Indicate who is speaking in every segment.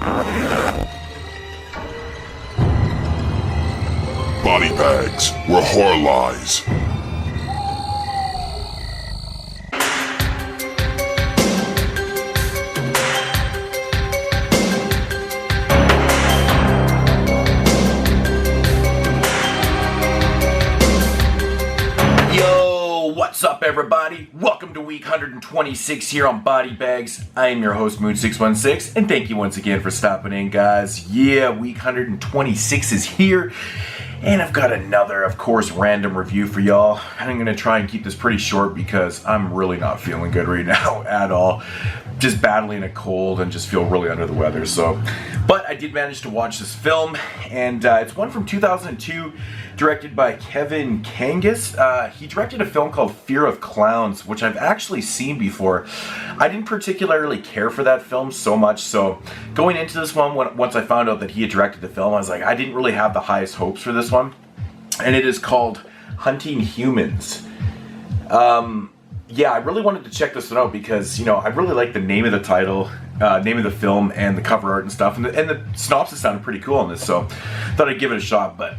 Speaker 1: Body bags where horror lies.
Speaker 2: What's up, everybody? Welcome to week 126 here on Body Bags. I am your host, Moodz616, and thank you once again for stopping in, guys. Yeah, week 126 is here, and I've got another, of course, random review for y'all. I'm going to try and keep this pretty short because I'm really not feeling good right now at all. Just battling a cold and just feel really under the weather. But I did manage to watch this film, and it's one from 2002, directed by Kevin Kangas. He directed a film called Fear of Clowns, which I've actually seen before. I didn't particularly care for that film so much, so going into this one, once I found out that he had directed the film, I was like, I didn't really have the highest hopes for this one. And it is called Hunting Humans. Yeah, I really wanted to check this one out because, you know, I really like the name of the title, name of the film, and the cover art and stuff, and the synopsis sounded pretty cool on this, so thought I'd give it a shot. But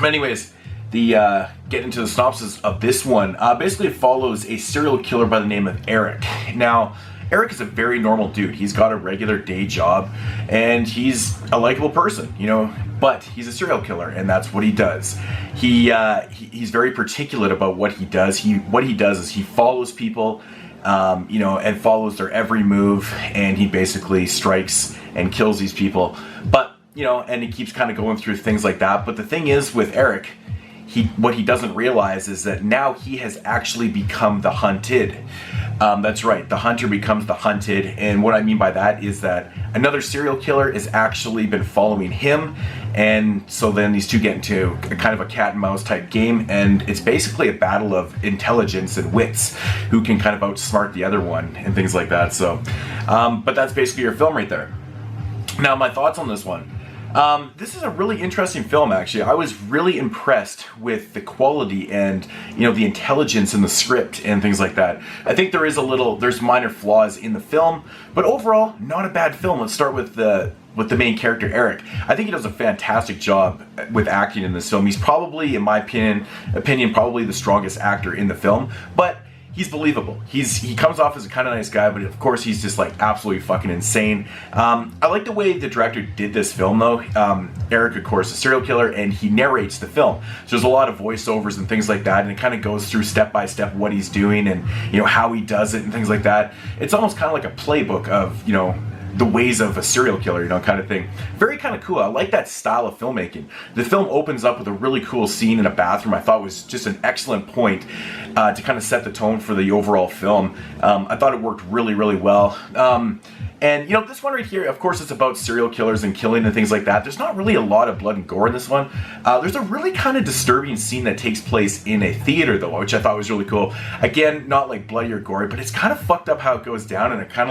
Speaker 2: anyways, get into the synopsis of this one. Basically, it follows a serial killer by the name of Eric. Now, Eric is a very normal dude. He's got a regular day job, and he's a likable person, you know, but he's a serial killer, and that's what he does. He's very particular about what he does. What he does is he follows people, you know, and follows their every move, and he basically strikes and kills these people. But, you know, and he keeps kind of going through things like that. But the thing is with Eric, what he doesn't realize is that now he has actually become the hunted. That's right, the hunter becomes the hunted, and what I mean by that is that another serial killer has actually been following him, and so then these two get into a kind of a cat and mouse type game, and it's basically a battle of intelligence and wits, who can kind of outsmart the other one and things like that. So, but that's basically your film right there. Now, my thoughts on this one. This is a really interesting film, actually. I was really impressed with the quality and, you know, the intelligence in the script and things like that. I think there's minor flaws in the film, but overall, not a bad film. Let's start with the main character, Eric. I think he does a fantastic job with acting in this film. He's probably, in my opinion, probably the strongest actor in the film, but he's believable. He comes off as a kind of nice guy, but of course he's just like absolutely fucking insane. I like the way the director did this film though. Eric, of course, is a serial killer, and he narrates the film. So there's a lot of voiceovers and things like that, and it kind of goes through step by step what he's doing and, you know, how he does it and things like that. It's almost kind of like a playbook of, you know, the ways of a serial killer, you know, kind of thing. Very kind of cool. I like that style of filmmaking. The film opens up with a really cool scene in a bathroom. I thought was just an excellent point to kind of set the tone for the overall film. I thought it worked really, really well. And, you know, this one right here, of course, it's about serial killers and killing and things like that. There's not really a lot of blood and gore in this one. There's a really kind of disturbing scene that takes place in a theater, though, which I thought was really cool. Again, not like bloody or gory, but it's kind of fucked up how it goes down, and it kind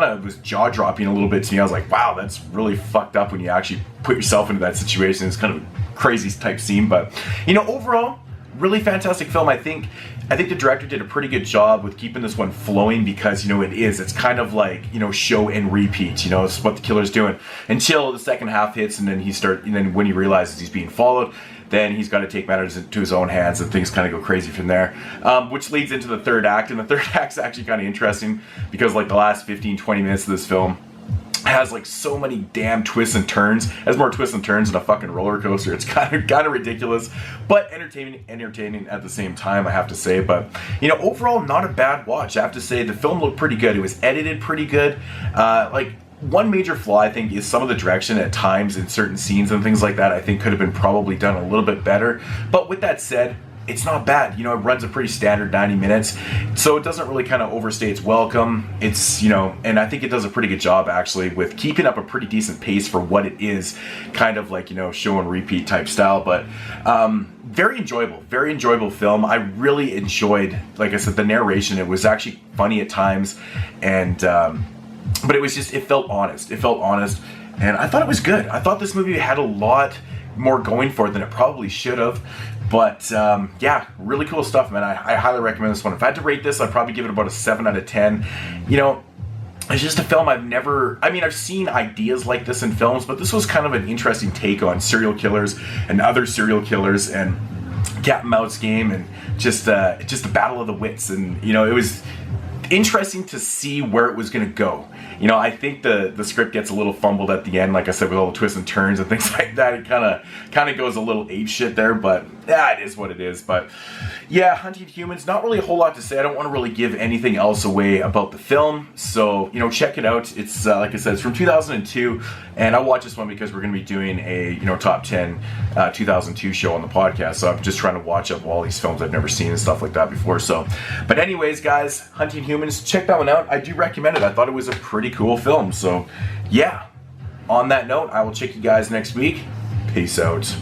Speaker 2: of was jaw-dropping a little bit to me. I was like, wow, that's really fucked up when you actually put yourself into that situation. It's kind of a crazy type scene, but, you know, overall, really fantastic film. I think the director did a pretty good job with keeping this one flowing because, you know, it's kind of like, you know, show and repeat, you know, it's what the killer's doing until the second half hits, and then when he realizes he's being followed, then he's got to take matters into his own hands, and things kind of go crazy from there, which leads into the third act. And the third act's actually kind of interesting because, like, the last 15-20 minutes of this film has like so many damn twists and turns. It has more twists and turns than a fucking roller coaster. It's kind of ridiculous, but entertaining at the same time, I have to say. But, you know, overall, not a bad watch. I have to say the film looked pretty good. It was edited pretty good. Like, one major flaw, I think, is some of the direction at times in certain scenes and things like that. I think could have been probably done a little bit better. But with that said, it's not bad. You know, it runs a pretty standard 90 minutes, so it doesn't really kind of overstay its welcome. It's, you know, and I think it does a pretty good job actually with keeping up a pretty decent pace for what it is, kind of like, you know, show and repeat type style. But very enjoyable film. I really enjoyed, like I said, the narration. It was actually funny at times, and but it was just, it felt honest, and I thought it was good. I thought this movie had a lot more going for it than it probably should have. But yeah, really cool stuff, man. I highly recommend this one. If I had to rate this, I'd probably give it about a 7 out of 10. You know, it's just a film I've seen ideas like this in films, but this was kind of an interesting take on serial killers and other serial killers and cat and mouse game, and just the battle of the wits. And it was interesting to see where it was going to go. I think the script gets a little fumbled at the end, like I said, with all the twists and turns and things like that. It kind of goes a little ape shit there, but it is what it is. But yeah, Hunting Humans, not really a whole lot to say. I don't want to really give anything else away about the film, so check it out. It's like I said, it's from 2002, and I watched this one because we're going to be doing a top 10 2002 show on the podcast. So I'm just trying to watch up all these films I've never seen and stuff like that before. So, but anyways, guys, Hunting Humans, check that one out. I do recommend it. I thought it was a pretty cool film. So yeah, on that note, I will check you guys next week. Peace out.